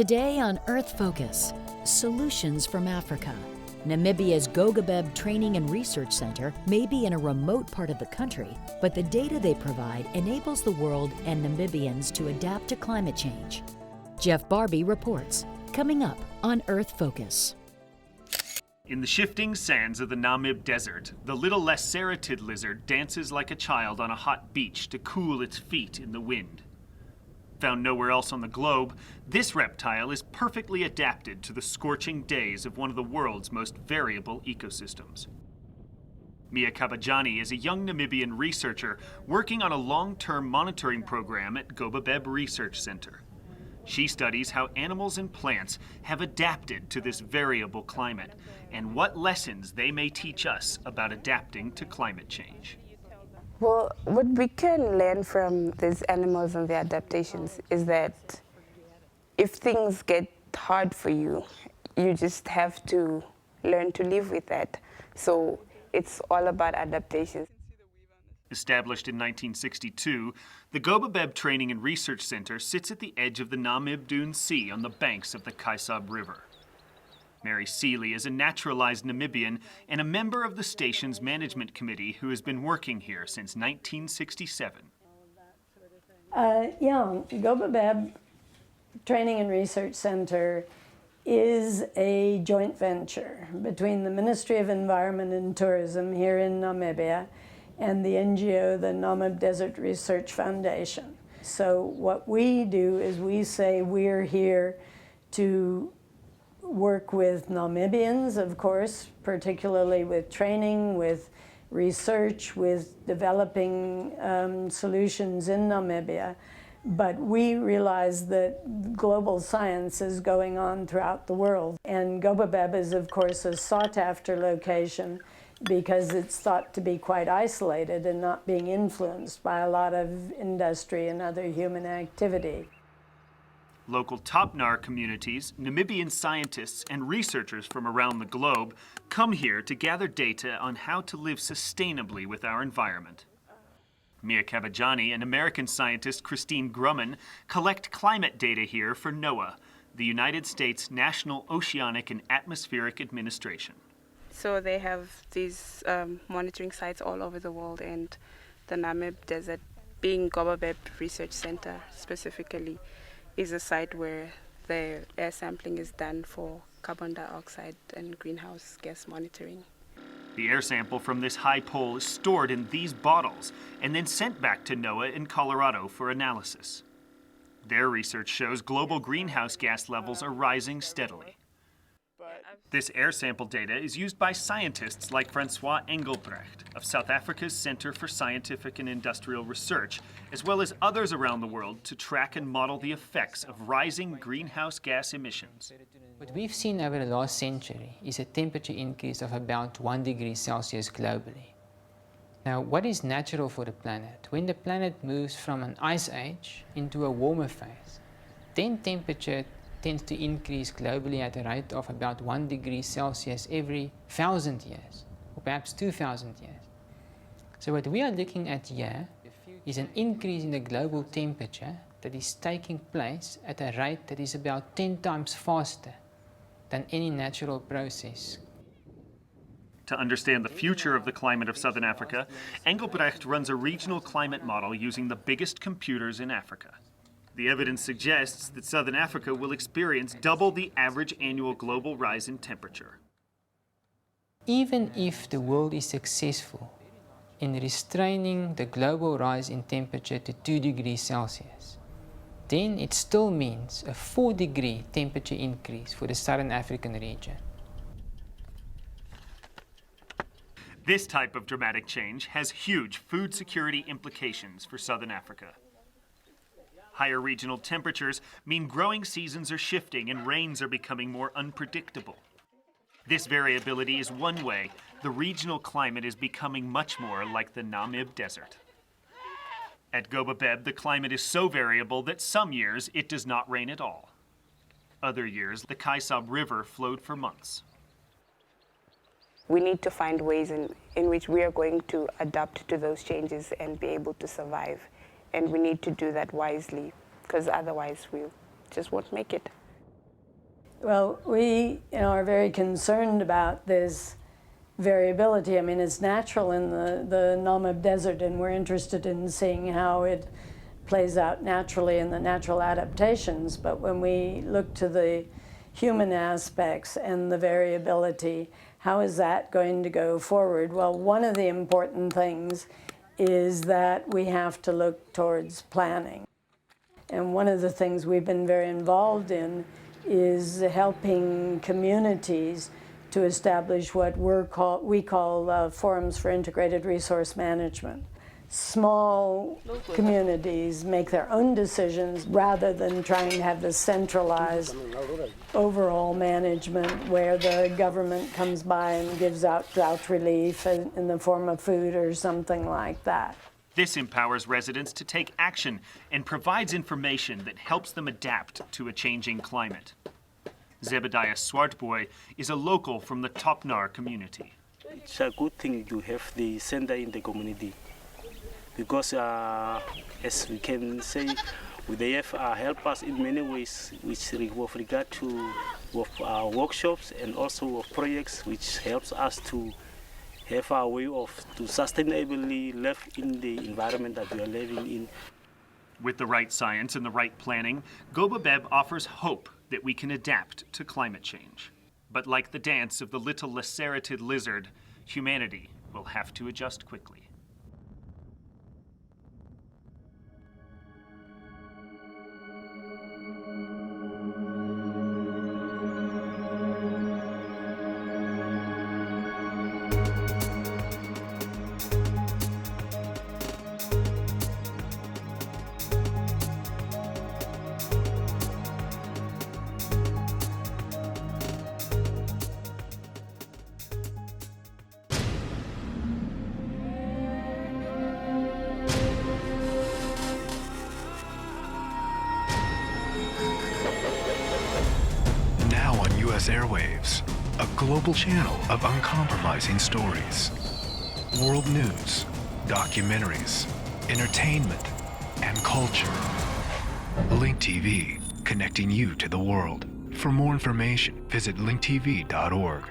Today on Earth Focus, solutions from Africa. Namibia's Gobabeb Training and Research Center may be in a remote part of the country, but the data they provide enables the world and Namibians to adapt to climate change. Jeff Barbee reports, coming up on Earth Focus. In the shifting sands of the Namib Desert, the little laceratid lizard dances like a child on a hot beach to cool its feet in the wind. Found nowhere else on the globe, this reptile is perfectly adapted to the scorching days of one of the world's most variable ecosystems. Mia Kabajani is a young Namibian researcher working on a long-term monitoring program at Gobabeb Research Center. She studies how animals and plants have adapted to this variable climate and what lessons they may teach us about adapting to climate change. Well, what we can learn from these animals and their adaptations is that if things get hard for you, you just have to learn to live with that. So it's all about adaptation. Established in 1962, the Gobabeb Training and Research Center sits at the edge of the Namib Dune Sea on the banks of the Kaisab River. Mary Seeley is a naturalized Namibian and a member of the station's management committee who has been working here since 1967. Gobabeb Training and Research Center is a joint venture between the Ministry of Environment and Tourism here in Namibia and the NGO, the Namib Desert Research Foundation. So what we do is we say we're here to work with Namibians, of course, particularly with training, with research, with developing solutions in Namibia. But we realize that global science is going on throughout the world. And Gobabeb is, of course, a sought-after location because it's thought to be quite isolated and not being influenced by a lot of industry and other human activity. Local Topnar communities, Namibian scientists, and researchers from around the globe come here to gather data on how to live sustainably with our environment. Mia Kabajani and American scientist Christine Grumman collect climate data here for NOAA, the United States National Oceanic and Atmospheric Administration. So they have these monitoring sites all over the world, and the Namib Desert, being Gobabeb Research Center specifically, is a site where the air sampling is done for carbon dioxide and greenhouse gas monitoring. The air sample from this high pole is stored in these bottles and then sent back to NOAA in Colorado for analysis. Their research shows global greenhouse gas levels are rising steadily. This air sample data is used by scientists like Francois Engelbrecht of South Africa's Center for Scientific and Industrial Research, as well as others around the world to track and model the effects of rising greenhouse gas emissions. What we've seen over the last century is a temperature increase of about 1 degree Celsius globally. Now, what is natural for the planet? When the planet moves from an ice age into a warmer phase, then temperature tends to increase globally at a rate of about 1 degree Celsius every 1,000 years, or perhaps 2,000 years. So what we are looking at here is an increase in the global temperature that is taking place at a rate that is about 10 times faster than any natural process. To understand the future of the climate of Southern Africa, Engelbrecht runs a regional climate model using the biggest computers in Africa. The evidence suggests that Southern Africa will experience double the average annual global rise in temperature. Even if the world is successful in restraining the global rise in temperature to 2 degrees Celsius, then it still means a 4 degree temperature increase for the Southern African region. This type of dramatic change has huge food security implications for Southern Africa. Higher regional temperatures mean growing seasons are shifting and rains are becoming more unpredictable. This variability is one way the regional climate is becoming much more like the Namib Desert. At Gobabeb, the climate is so variable that some years it does not rain at all. Other years, the Kaisab River flowed for months. We need to find ways in which we are going to adapt to those changes and be able to survive. And we need to do that wisely, because otherwise we just won't make it. Well, we are very concerned about this variability. I mean, it's natural in the Namib Desert, and we're interested in seeing how it plays out naturally in the natural adaptations. But when we look to the human aspects and the variability, how is that going to go forward? Well, one of the important things is that we have to look towards planning. And one of the things we've been very involved in is helping communities to establish what we call forums for integrated resource management. Small communities make their own decisions rather than trying to have the centralized overall management where the government comes by and gives out drought relief in the form of food or something like that. This empowers residents to take action and provides information that helps them adapt to a changing climate. Zebediah Swartboy is a local from the Topnar community. It's a good thing to have the center in the community because, as we can say, they have helped us in many ways, with regard to workshops and also of projects, which helps us to have a way to sustainably live in the environment that we are living in. With the right science and the right planning, Gobabeb offers hope that we can adapt to climate change. But like the dance of the little lacerated lizard, humanity will have to adjust quickly. Airwaves, a global channel of uncompromising stories. World news, documentaries, entertainment, and culture. Link TV, connecting you to the world. For more information, visit linktv.org.